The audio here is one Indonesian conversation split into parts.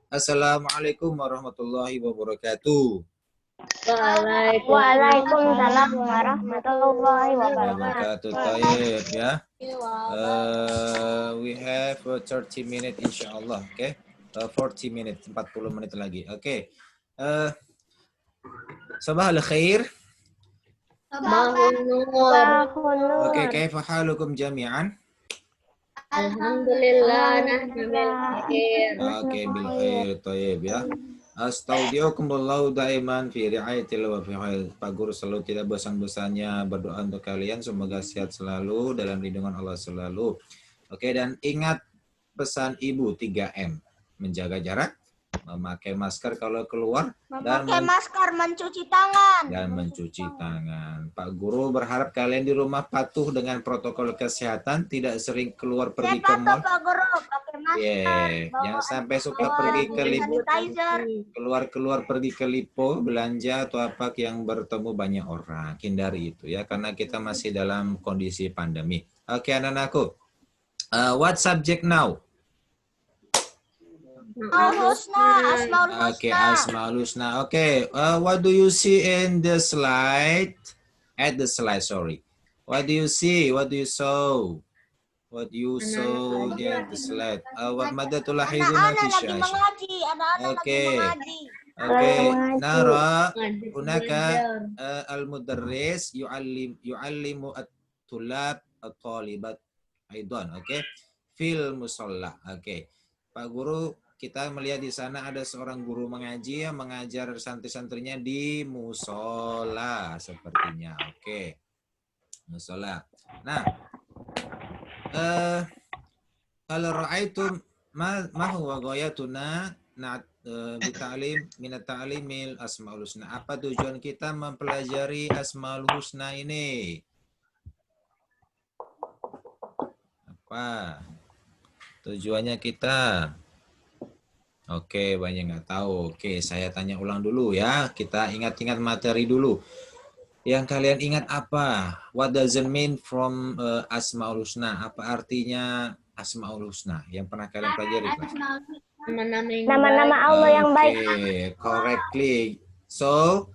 Assalamualaikum warahmatullahi wabarakatuh. Waalaikumsalam warahmatullahi Wabarakatuh. wabarakatuh. Tayyib ya. We have 30 minutes insyaallah, oke. 40 minutes, 40 menit lagi. Oke. Sabah al-khair. Oke, kaifa halukum jami'an? Alhamdulillah, Oke, bil khair, tayyib ya. Astaudiukumullahu daiman fi riayatil wa fi khair. Pak Guru selalu tidak bosan-bosannya berdoa untuk kalian, semoga sehat selalu dalam lindungan Allah selalu. Oke, dan ingat pesan Ibu 3M. Menjaga jarak, memakai masker kalau keluar, memakai masker, mencuci tangan. Dan mencuci tangan. Pak Guru berharap kalian di rumah patuh dengan protokol kesehatan, tidak sering keluar pergi ke mall. Pak Guru, pakai masker. Jangan sampai suka pergi ke keluar pergi ke Lipo, belanja atau apa yang bertemu banyak orang. Hindari itu ya, karena kita masih dalam kondisi pandemi. Oke, anak-anakku. What subject now? Asmaul Husna. Okay, Asmaul Husna. Okay, what do you see in the slide? At the slide, sorry. What do you see? What do you saw? What you saw in the slide? What mada tulahiduna fi syasha? Okay. Okay, Nara, hunaka al-mudarris yu'allimu at-tulab at-talibat aidan, okay? Fil musalla. Okay. Pak Guru, kita melihat di sana ada seorang guru mengaji yang mengajar santri-santrinya di musola sepertinya. Oke. Musola. Nah, kalau ra'aitum ma huwa ghayatuna bita'lim min ta'limil asmaul husna. Apa tujuan kita mempelajari asmaul husna ini? Apa tujuannya kita? Oke, banyak nggak tahu. Oke, saya tanya ulang dulu ya. Kita ingat-ingat materi dulu. Yang kalian ingat apa? What does it mean from Asmaul Husna? Apa artinya Asmaul Husna? Yang pernah kalian pelajari? Nama-nama Allah yang baik. Oke, correctly. So,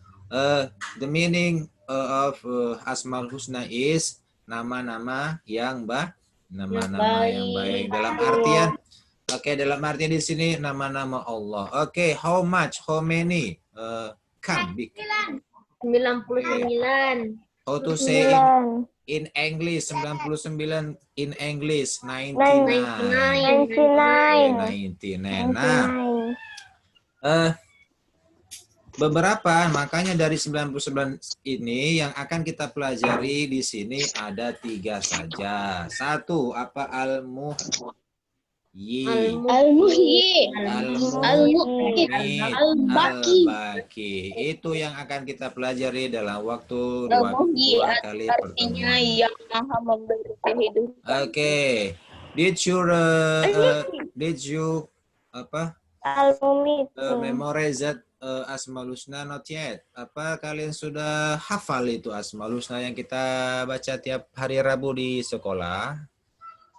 the meaning of Asmaul Husna is nama-nama yang baik. Nama-nama yang baik. Dalam artian, oke, dalam artian di sini nama-nama Allah. Oke, how much? How many? Come, big. 99. How to say in English? 99 in English. 99. 99. Nah, beberapa, makanya dari 99 ini yang akan kita pelajari di sini ada 3 saja. 1, apa? Al-muhyi. Al-baki. Itu yang akan kita pelajari dalam waktu 2 kali pertemuan. Yang maha memberi kehidupan. Oke. Did you apa? Memorize Asmaul Husna? Not yet. Apa kalian sudah hafal itu Asmaul Husna yang kita baca tiap hari Rabu di sekolah?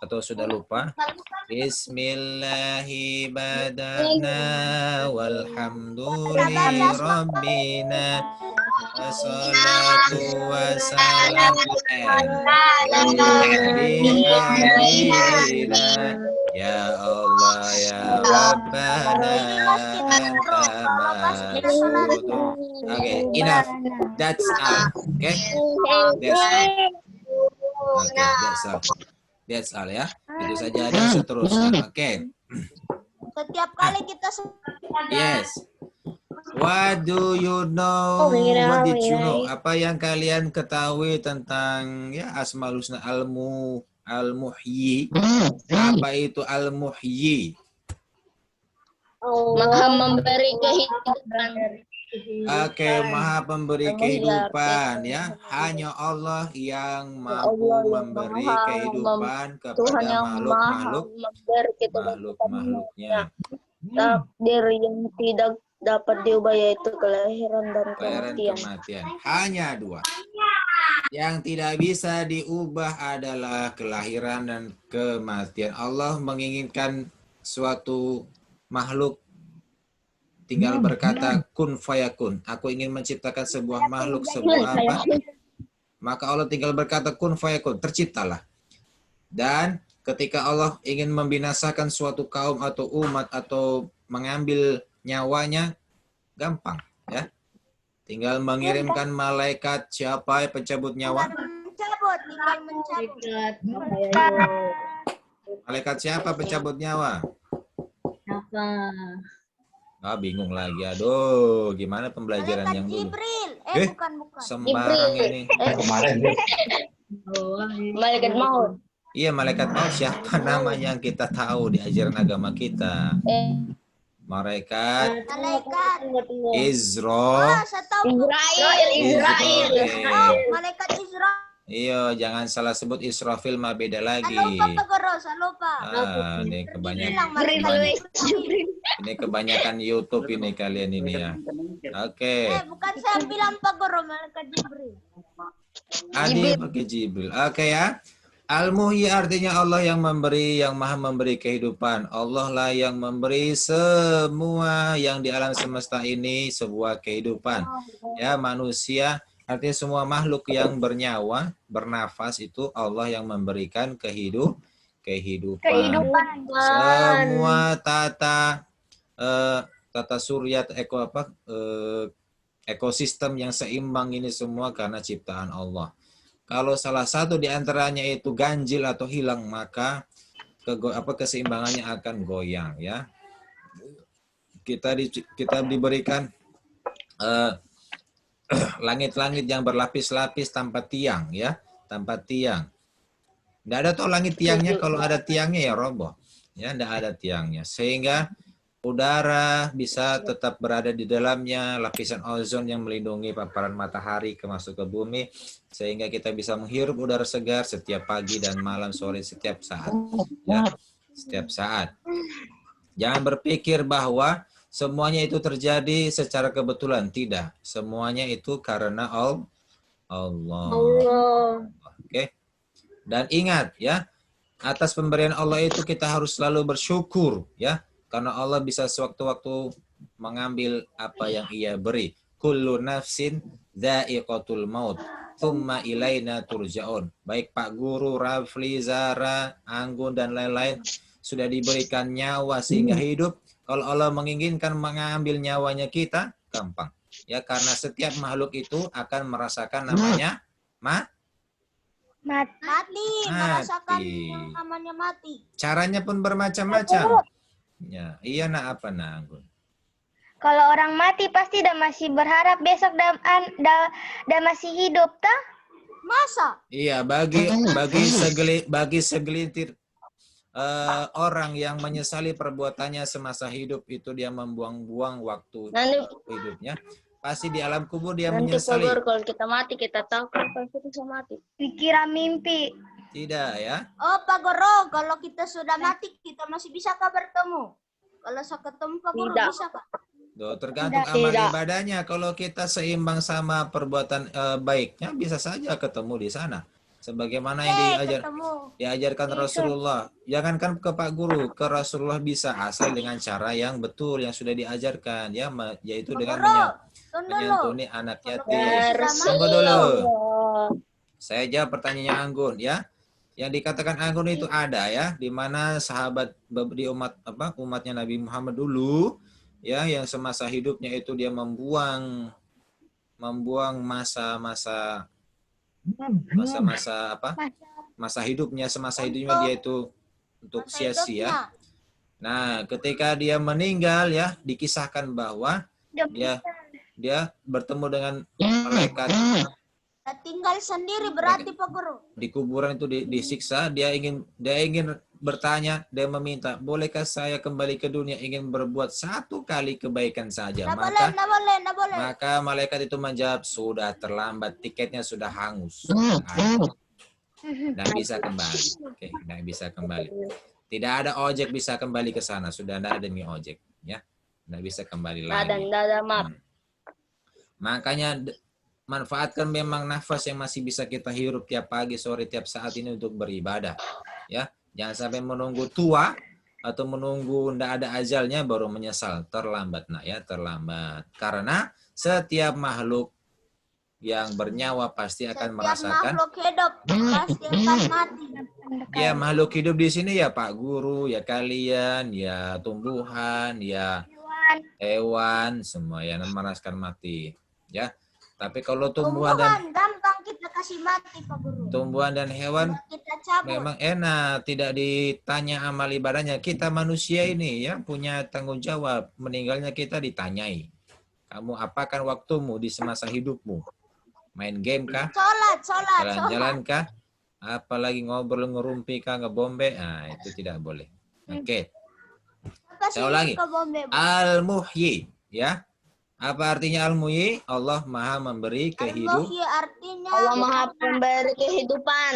Atau sudah lupa? Bismillahi bada'na walhamdulillahi rabbina wassalatu wassalamu ala ya Allah ya Rabbana anta ma'budu. Okay, enough. That's all. Okay? That's all. Okay, that's all. That's all ya. Itu saja dan seterusnya. Oke. Setiap kali kita Yes. What do you know? What did you know? Apa yang kalian ketahui tentang ya Asmaul Husna al-muhyi? Apa itu al-muhyi? Maha memberi kehidupan. Oke, Maha pemberi kehidupan ya. Hanya Allah yang mampu memberi kehidupan kepada makhluk-makhluknya. Takdir yang tidak dapat diubah yaitu kelahiran dan kematian. Hanya 2. Yang tidak bisa diubah adalah kelahiran dan kematian. Allah menginginkan suatu makhluk tinggal berkata kun fayakun. Aku ingin menciptakan sebuah makhluk, sebuah apa? Maka Allah tinggal berkata kun fayakun, terciptalah. Dan ketika Allah ingin membinasakan suatu kaum atau umat atau mengambil nyawanya, gampang ya. Tinggal mengirimkan malaikat siapa pencabut nyawa? Tinggal mencabut. Malaikat siapa pencabut nyawa? Apa? Ah, bingung lagi. Aduh, gimana pembelajaran yang dulu? Jibril. Bukan. Sembarang ini. Kemarin Malaikat maut. Iya, malaikat maut siapa namanya yang kita tahu di ajaran agama kita? Malaikat Izra. Israel. Malaikat Israel. Iya, jangan salah sebut Israfil mah beda lagi. Ah, ini kebanyakan YouTube ini kalian ini ya. Oke. Bukan saya bilang Pak Guru, malaikat Jibril. Adi pakai Jibril. Oke ya. Al-Muhyi artinya Allah yang memberi, yang maha memberi kehidupan. Allah lah yang memberi semua yang di alam semesta ini sebuah kehidupan. Ya, manusia artinya semua makhluk yang bernyawa, bernafas itu Allah yang memberikan kehidupan. Semua tata surya ekosistem yang seimbang ini semua karena ciptaan Allah. Kalau salah satu di antaranya itu ganjil atau hilang, maka keseimbangannya akan goyang ya. Kita diberikan langit-langit yang berlapis-lapis tanpa tiang ya, tanpa tiang. Nggak ada tuh langit tiangnya, kalau ada tiangnya ya roboh. Ya, nggak ada tiangnya. Sehingga udara bisa tetap berada di dalamnya, lapisan ozon yang melindungi paparan matahari masuk ke bumi, sehingga kita bisa menghirup udara segar setiap pagi dan malam, sore, setiap saat. Ya, setiap saat. Jangan berpikir bahwa semuanya itu terjadi secara kebetulan. Tidak. Semuanya itu karena Allah. Oke. Dan ingat ya, atas pemberian Allah itu kita harus selalu bersyukur ya. Karena Allah bisa sewaktu-waktu mengambil apa yang ia beri. Kullu nafsin dha'iqatul maut. Tsumma ilaina turja'un. Baik Pak Guru, Rafli, Zara, Anggun, dan lain-lain sudah diberikan nyawa sehingga hidup. Kalau Allah menginginkan mengambil nyawanya kita, gampang. Ya, karena setiap makhluk itu akan merasakan namanya Mati. Merasakan namanya mati. Caranya pun bermacam-macam. Ya, iya nak apa nak Anggun? Kalau orang mati pasti dah masih berharap besok dah masih hidup tah? Masa? Iya, bagi segelintir orang yang menyesali perbuatannya semasa hidup itu dia membuang-buang waktu hidupnya. Pasti di alam kubur dia menyesali. Nanti kalau kita mati kita tahu kapan kita bisa mati. Dikira mimpi. Tidak ya. Oh Pak Guru, kalau kita sudah mati kita masih bisa bertemu? Kalau saya ketemu Pak Guru bisa Kak? Tergantung amal ibadahnya. Kalau kita seimbang sama perbuatan baiknya, bisa saja ketemu di sana. Sebagaimana yang diajarkan Rasulullah. Jangankan ke Pak Guru, ke Rasulullah bisa asal dengan cara yang betul yang sudah diajarkan, ya, yaitu dengan menyantuni anak yatim. Tunggu dulu. Saya jawab pertanyaannya Anggun, ya. Yang dikatakan Anggun itu ada ya, di mana sahabat di umatnya Nabi Muhammad dulu, ya, yang semasa hidupnya itu dia membuang masa hidupnya dia itu untuk sia-sia. Nah, ketika dia meninggal ya, dikisahkan bahwa dia bertemu dengan malaikat. Tinggal sendiri berarti Pak Guru. Di kuburan itu disiksa, dia ingin bertanya, dia meminta, bolehkah saya kembali ke dunia, ingin berbuat satu kali kebaikan saja. Maka malaikat itu menjawab, sudah terlambat, tiketnya sudah hangus. Tidak bisa kembali. Oke, tidak bisa kembali. Tidak ada ojek bisa kembali ke sana, sudah tidak ada nih ojek, ya. Tidak bisa kembali lagi. Makanya manfaatkan memang nafas yang masih bisa kita hirup tiap pagi, sore, tiap saat ini untuk beribadah. Ya, jangan sampai menunggu tua atau menunggu ndak ada ajalnya baru menyesal, terlambat nak ya, terlambat. Karena setiap makhluk yang bernyawa pasti akan Setiap merasakan. makhluk hidup pasti akan mati. Ya makhluk hidup di sini ya Pak Guru, ya kalian, ya tumbuhan, ya hewan, semua yang merasakan mati. Ya, tapi kalau tumbuhan dan gampang kita kasih mati Pak Guru. tumbuhan dan hewan Kita cabut. memang enak, tidak ditanya amal ibadahnya. Kita manusia ini ya punya tanggung jawab. Meninggalnya kita ditanyai. Kamu apakan waktumu di semasa hidupmu? Main game kah? Sholat. Jalan-jalan kah? Apalagi ngobrol, ngerumpi kah, ngebombe? Nah, itu tidak boleh. Oke. Saya ulangi. Al-Muhyi, ya. Apa artinya Al-Muhyi? Allah Maha memberi kehidupan. Al-Muhyi artinya Allah Maha Pemberi kehidupan.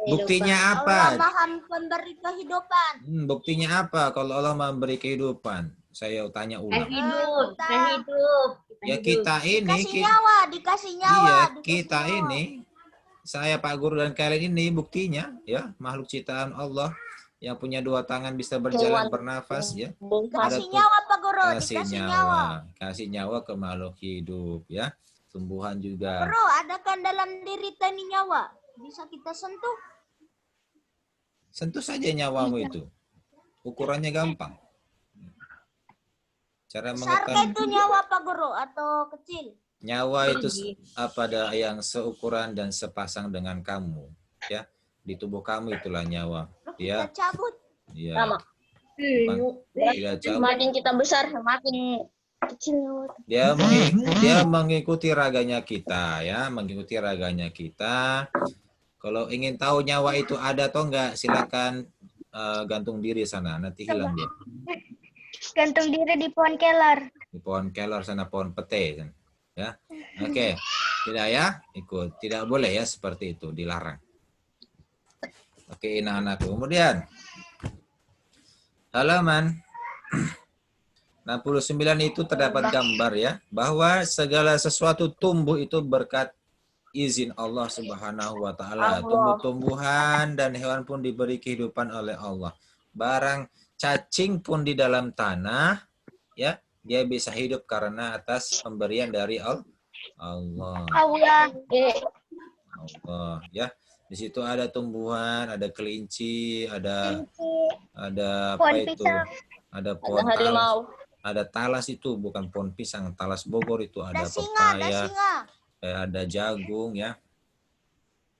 Buktinya Allah apa? Maha Pemberi kehidupan. Buktinya apa kalau Allah memberi kehidupan? Saya tanya ulang. Hidup. Ya kita ini, Dikasih nyawa. iya dikasih kita nyawa. ini, saya Pak Guru dan kalian ini buktinya, ya makhluk ciptaan Allah yang punya dua tangan bisa berjalan, bernafas, ya. Kasih nyawa Pak Guru. Kasih Dikasih nyawa, kasih nyawa ke makhluk hidup, ya. Tumbuhan juga. Bro, ada kan dalam diri tani nyawa? Bisa kita sentuh? Sentuh saja nyawamu itu. Ukurannya gampang. Cara Besar mengetahui itu nyawa Pak Guru atau kecil? nyawa itu apa ada yang seukuran dan sepasang dengan kamu, ya. Di tubuh kamu itulah nyawa. Dia Kita cabut. ya. Sama. Tidak cabut. Semakin kita besar, semakin kecil. Dia mengikuti raganya kita, ya, mengikuti raganya kita. Kalau ingin tahu nyawa itu ada atau enggak, silakan gantung diri sana, nanti hilang dia. Gantung diri di pohon kelor. Di pohon kelor sana, pohon pete, ya. Oke, tidak ya, ikut. Tidak boleh ya seperti itu, dilarang. Oke, anak-anakku. Kemudian halaman 69 itu terdapat gambar ya, bahwa segala sesuatu tumbuh itu berkat izin Allah Subhanahu wa taala. Tumbuh-tumbuhan dan hewan pun diberi kehidupan oleh Allah. Barang cacing pun di dalam tanah, ya, dia bisa hidup karena atas pemberian dari Allah. Allah. Ya. Di situ ada tumbuhan, ada kelinci, ada apa Pohon itu? pisang. Ada pohon talas. Ada talas itu bukan pohon pisang, talas Bogor itu ada pepaya, ada jagung ya.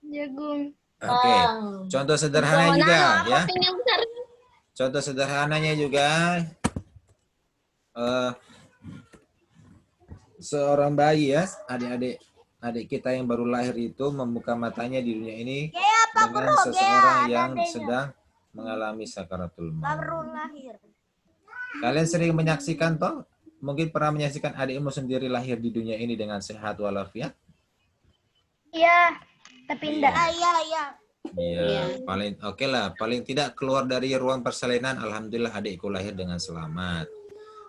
Jagung. Oke. Contoh sederhana juga ya. Contoh sederhananya juga seorang bayi ya, adik kita yang baru lahir itu membuka matanya di dunia ini dengan seseorang yang sedang mengalami sakaratul maut. Baru lahir. Kalian sering menyaksikan toh? Mungkin pernah menyaksikan adikmu sendiri lahir di dunia ini dengan sehat walafiat? Iya, tapi enggak. Iya, paling oke lah, paling tidak keluar dari ruang persalinan, alhamdulillah adikku lahir dengan selamat.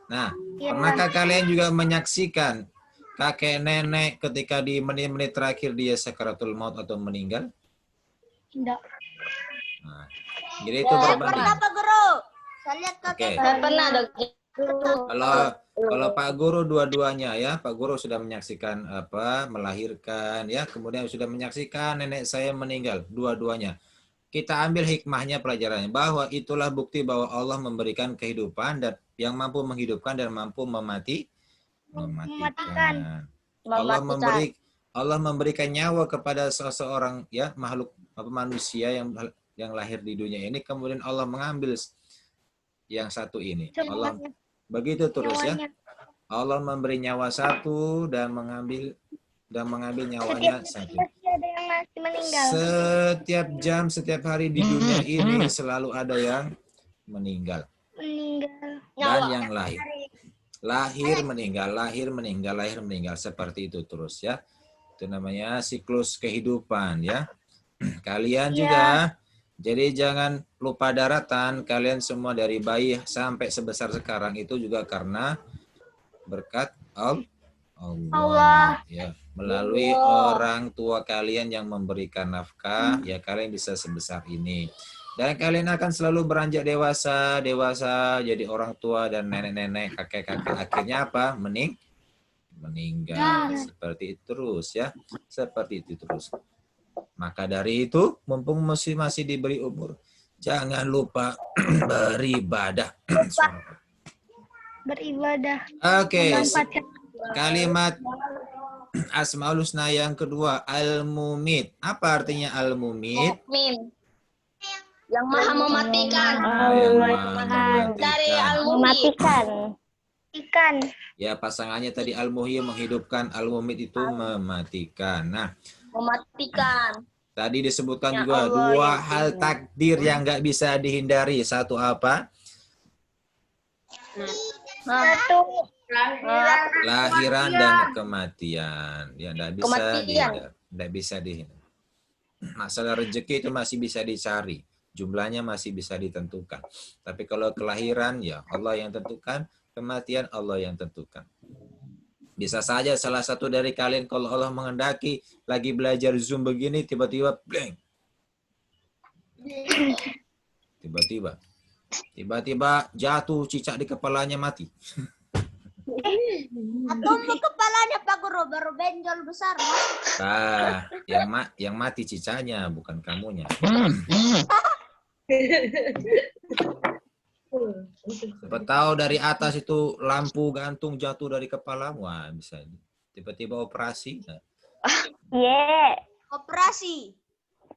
Nah, pernahkah kalian juga menyaksikan kakek nenek ketika di menit-menit terakhir dia sakaratul maut atau meninggal? Enggak. Nah, jadi itu berbanding. Pernah Pak Guru. Saya lihat kakek. Pernah ada. Kalau Pak Guru dua-duanya ya, Pak Guru sudah menyaksikan melahirkan ya, kemudian sudah menyaksikan nenek saya meninggal, dua-duanya. Kita ambil hikmahnya, pelajarannya, bahwa itulah bukti bahwa Allah memberikan kehidupan dan yang mampu menghidupkan dan mampu mematikan. Allah memberikan nyawa kepada seseorang ya, makhluk manusia yang lahir di dunia ini, kemudian Allah mengambil yang satu ini. Allah begitu terus ya. Allah memberi nyawa satu dan mengambil nyawanya satu. Setiap jam, setiap hari di dunia ini selalu ada yang meninggal. Dan yang lahir. Lahir meninggal seperti itu terus ya. Itu namanya siklus kehidupan ya. Kalian juga. Jadi jangan lupa daratan, kalian semua dari bayi sampai sebesar sekarang itu juga karena berkat Allah. Ya, melalui orang tua kalian yang memberikan nafkah, ya kalian bisa sebesar ini. Dan kalian akan selalu beranjak dewasa, jadi orang tua dan nenek-nenek, kakek-kakek. Akhirnya apa? Meninggal. Seperti itu terus ya. Seperti itu terus. Maka dari itu, mumpung masih diberi umur, jangan lupa beribadah. Beribadah. Oke, Memanfaatkan kalimat Asmaul Husna yang kedua, Al-Mumit. Apa artinya Al-Mumit? Mukmin. Yang maha mematikan. Yang maha Dari mematikan. al-muhyi. mematikan. Ikan. Ya, pasangannya tadi Al-Muhyi menghidupkan, Al-Mumit itu mematikan. Nah, Mematikan. tadi disebutkan Ya juga Allah, dua ya hal Allah. takdir yang nggak bisa dihindari. Satu apa? Satu. Lahiran dan kematian. Ya, nggak bisa Kematian. dihindari. Nggak bisa dihindari. Masalah rezeki itu masih bisa dicari. Jumlahnya masih bisa ditentukan. Tapi kalau kelahiran, ya Allah yang tentukan. Kematian, Allah yang tentukan. Bisa saja salah satu dari kalian kalau Allah menghendaki lagi belajar Zoom begini, tiba-tiba blank. Tiba-tiba jatuh cicak di kepalanya, mati. Atau mau kepalanya Pak Guru baru benjol besar. Nah, yang mati cicaknya, bukan kamunya. Siapa tahu dari atas itu lampu gantung jatuh dari kepala, wah bisa tiba-tiba operasi. Nah, Operasi.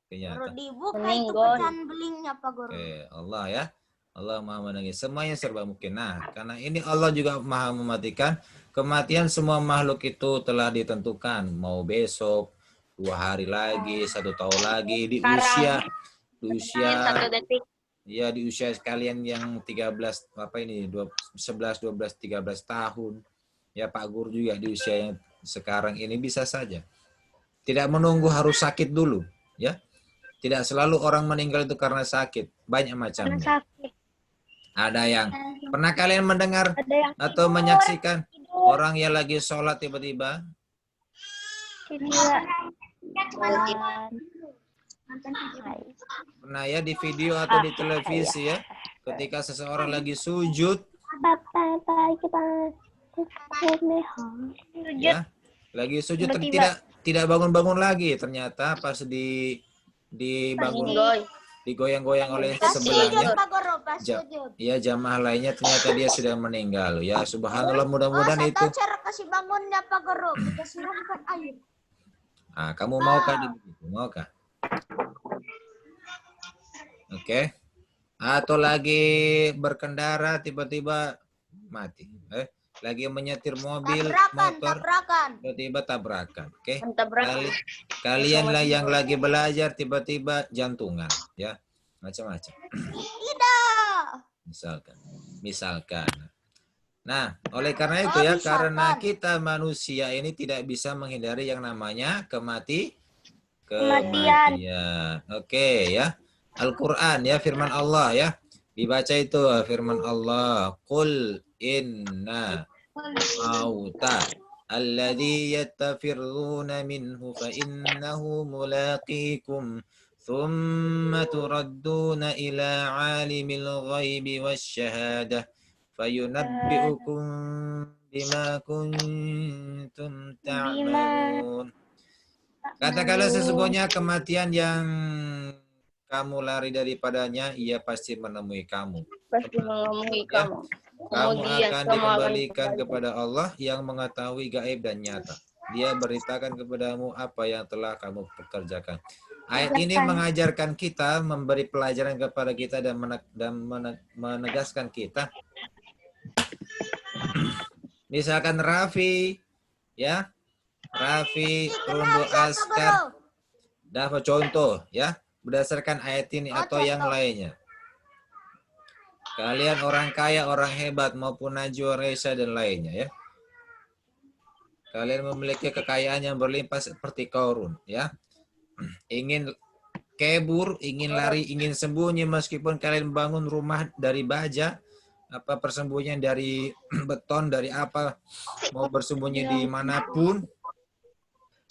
kayaknya Baru dibuka itu Meninggal. pecahan belingnya Pak Guru. Oke, Allah ya. Allah Maha mendengar. Semuanya serba mungkin. Nah, karena ini Allah juga Maha mematikan. Kematian semua makhluk itu telah ditentukan. Mau besok, 2 hari lagi, 1 tahun lagi, di usia Satu detik. ya di usia kalian yang 13 apa ini 11, 12, 13 tahun. Ya Pak Guru juga di usia yang sekarang ini bisa saja. Tidak menunggu harus sakit dulu, ya. Tidak selalu orang meninggal itu karena sakit, banyak Karena macamnya. sakit. Ada yang pernah kalian mendengar Ada yang atau menyaksikan orang yang lagi sholat tiba-tiba tidur. pernah ya di video atau di televisi ya, ketika seseorang lagi sujud ya, lagi sujud Tiba-tiba. tidak bangun-bangun lagi, ternyata pas dibangun digoyang-goyang oleh Pas sujud sebelahnya Pak Guru, pas Ja- sujud. ya jamaah lainnya ternyata dia sudah meninggal. Ya subhanallah, mudah-mudahan saya itu. tahu cara kasih bangunnya Pak Guru. Kita siramkan air. Ah, kamu maukah begitu? Maukah? Oke. Atau lagi berkendara tiba-tiba mati. Lagi menyetir mobil, motor, Tabrakan. tiba-tiba tabrakan. Oke. Tabrakan. Kalian lah yang lagi belajar tiba-tiba jantungan, ya. Macam-macam. Tidak. Misalkan. Nah, oleh karena itu ya, karena kita manusia ini tidak bisa menghindari yang namanya kematian. Oke ya. Al-Qur'an ya, firman Allah ya. Dibaca itu firman Allah, "Qul inna mauta alladhi yattafirruna minhu fa innahu mulaqikum thumma turadduna ila 'alimil ghaibi wasyhadah fayunabbi'ukum bima kuntum ta'malun." Katakanlah sesungguhnya kematian yang kamu lari daripadanya, ia pasti menemui kamu. Pasti mengemui Ya. kamu. Kamu Kemudian akan kamu akan dikembalikan kembali. kepada Allah yang mengetahui gaib dan nyata. Dia beritakan kepadamu apa yang telah kamu pekerjakan. Ayat ini mengajarkan kita, memberi pelajaran kepada kita dan menegaskan kita. Misalkan Raffi, ya, Raffi Rondo Askar, dapat contoh, ya, berdasarkan ayat ini atau yang lainnya. Kalian orang kaya, orang hebat, maupun Najwa, Reza, dan lainnya, ya. Kalian memiliki kekayaan yang berlimpah seperti Qarun, ya. Ingin kabur, ingin lari, ingin sembunyi, meskipun kalian bangun rumah dari baja, apa persembunyian dari beton, dari apa, mau bersembunyi di manapun.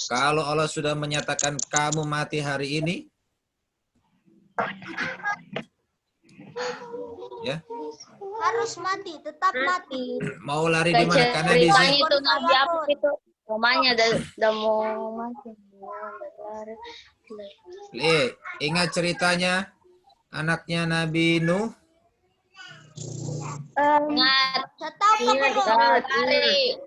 Kalau Allah sudah menyatakan kamu mati hari ini, Ya, Harus mati, tetap mati. mau lari di mana? Karena di Ceritanya sini itu Nabi apa itu? Namanya udah mau mati. ingat ceritanya anaknya Nabi Nuh. Ingat. Saya tahu Pak Guru. Lari.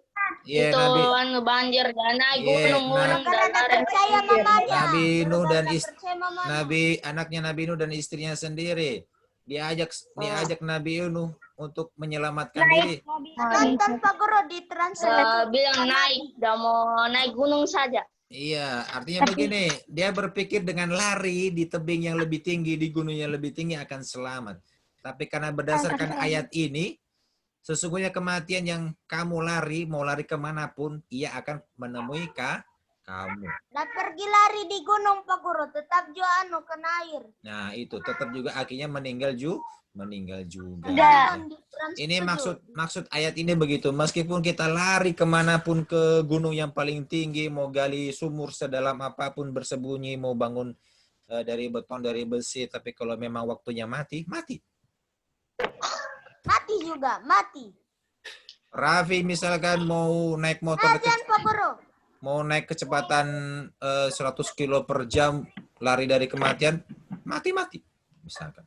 Iya, Itu Nabi. anu banjir dan naik Iya, gunung-gunung Karena dan tidak lari. percaya mamanya. Nabi Nuh dan Tidak percaya mamanya. anaknya Nabi Nuh dan istrinya sendiri diajak Nabi Nuh untuk menyelamatkan diri. Nonton Pak Guru di translate. Bilang naik, udah mau naik gunung saja. Iya, artinya begini, dia berpikir dengan lari di tebing yang lebih tinggi, di gunung yang lebih tinggi akan selamat. Tapi karena berdasarkan ayat ini, sesungguhnya kematian yang kamu lari, mau lari kemanapun, ia akan menemui kamu. Nah pergi lari di gunung Pak Guru, tetap juga kena air. Nah, itu tetap juga akhirnya meninggal juga. Nonton di Trans Ini 7. maksud ayat ini begitu. Meskipun kita lari kemanapun ke gunung yang paling tinggi, mau gali sumur sedalam apapun bersembunyi, mau bangun dari beton, dari besi, tapi kalau memang waktunya mati, mati. Mati juga, mati. Raffi misalkan mau naik motor, Azan Pak Guru. mau naik kecepatan 100 kilo per jam, lari dari kematian, mati misalkan.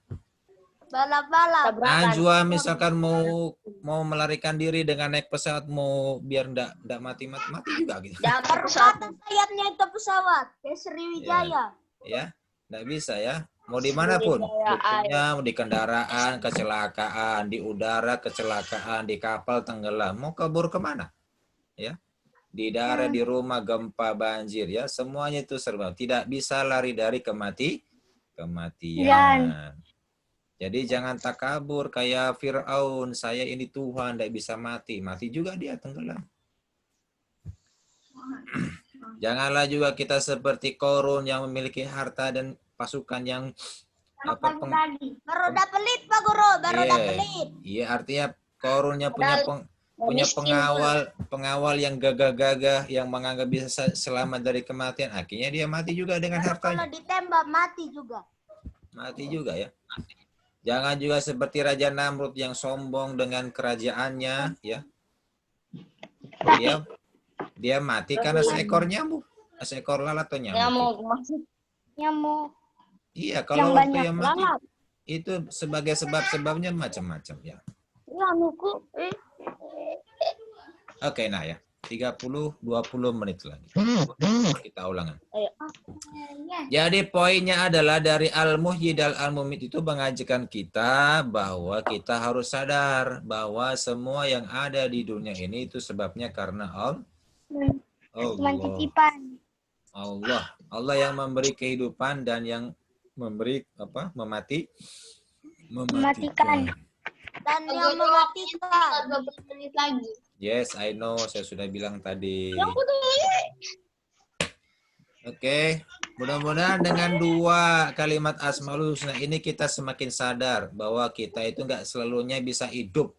Balap-balap. Najwa misalkan mau melarikan diri dengan naik pesawat, mau biar ndak mati juga gitu. Jatuh Perempatan sayapnya itu pesawat ke Sriwijaya. Ya, ndak bisa ya. Mau dimanapun, buktinya mau di kendaraan kecelakaan, di udara kecelakaan, di kapal tenggelam, mau kabur kemana? Ya, di darat, di rumah gempa, banjir, ya semuanya itu serba. Tidak bisa lari dari kematian. Jadi jangan takabur kayak Fir'aun, saya ini Tuhan, tidak bisa mati juga dia tenggelam. Janganlah juga kita seperti Korun yang memiliki harta dan pasukan yang Baru udah pelit Pak Guru, baru udah pelit. Iya, artinya Korunnya punya pengawal yang gagah-gagah yang menganggap bisa selamat dari kematian. Akhirnya dia mati juga dengan hartanya. Kalau ditembak mati juga. Mati juga ya. Jangan juga seperti Raja Namrud yang sombong dengan kerajaannya, ya. Dia mati karena seekor nyamuk, seekor lalat atau nyamuk. Nyamuk. Iya, kalau waktu yang mati itu sebagai sebab-sebabnya macam-macam ya. Oke, nah ya. 30-20 menit lagi. Kita ulangan. Jadi poinnya adalah dari Al-Muhyi dan Al-Mumit itu mengajarkan kita bahwa kita harus sadar bahwa semua yang ada di dunia ini itu sebabnya karena Allah yang memberi kehidupan dan yang memberi mematikan. Dan yang mematikan. 20 menit lagi. Yes, I know. Saya sudah bilang tadi. Oke. Mudah-mudahan dengan 2 kalimat Asmaul Husna ini kita semakin sadar bahwa kita itu nggak selalunya bisa hidup.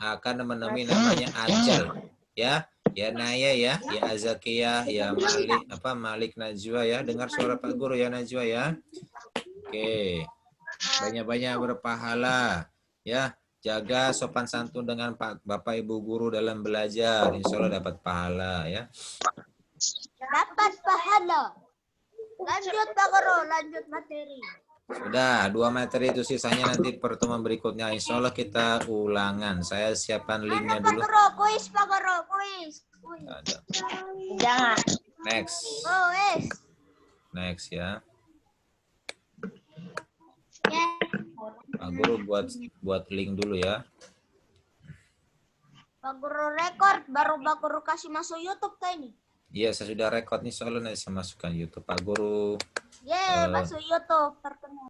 Akan menemui namanya ajal. Ya. Ya Naya ya. Ya Azakiyah. Ya Malik Najwa ya. Dengar suara Pak Guru ya Najwa ya. Oke. Banyak-banyak berpahala. Ya. Jaga sopan santun dengan Bapak Ibu Guru dalam belajar. Insya Allah dapat pahala ya. Dapat pahala. Lanjut Pak Guru, lanjut materi. Sudah, 2 materi itu sisanya nanti pertemuan berikutnya. Insya Allah kita ulangan. Saya siapkan linknya dulu. Pak Guru, kuis Pak Guru, kuis. Ada. Jangan. Next. Kuis. Next ya. Pak Guru buat link dulu ya. Pak Guru record, baru Pak Guru kasih masuk YouTube kayak ini. Iya, saya sudah record nih soalnya saya masukkan YouTube Pak Guru. Masuk YouTube terkenal.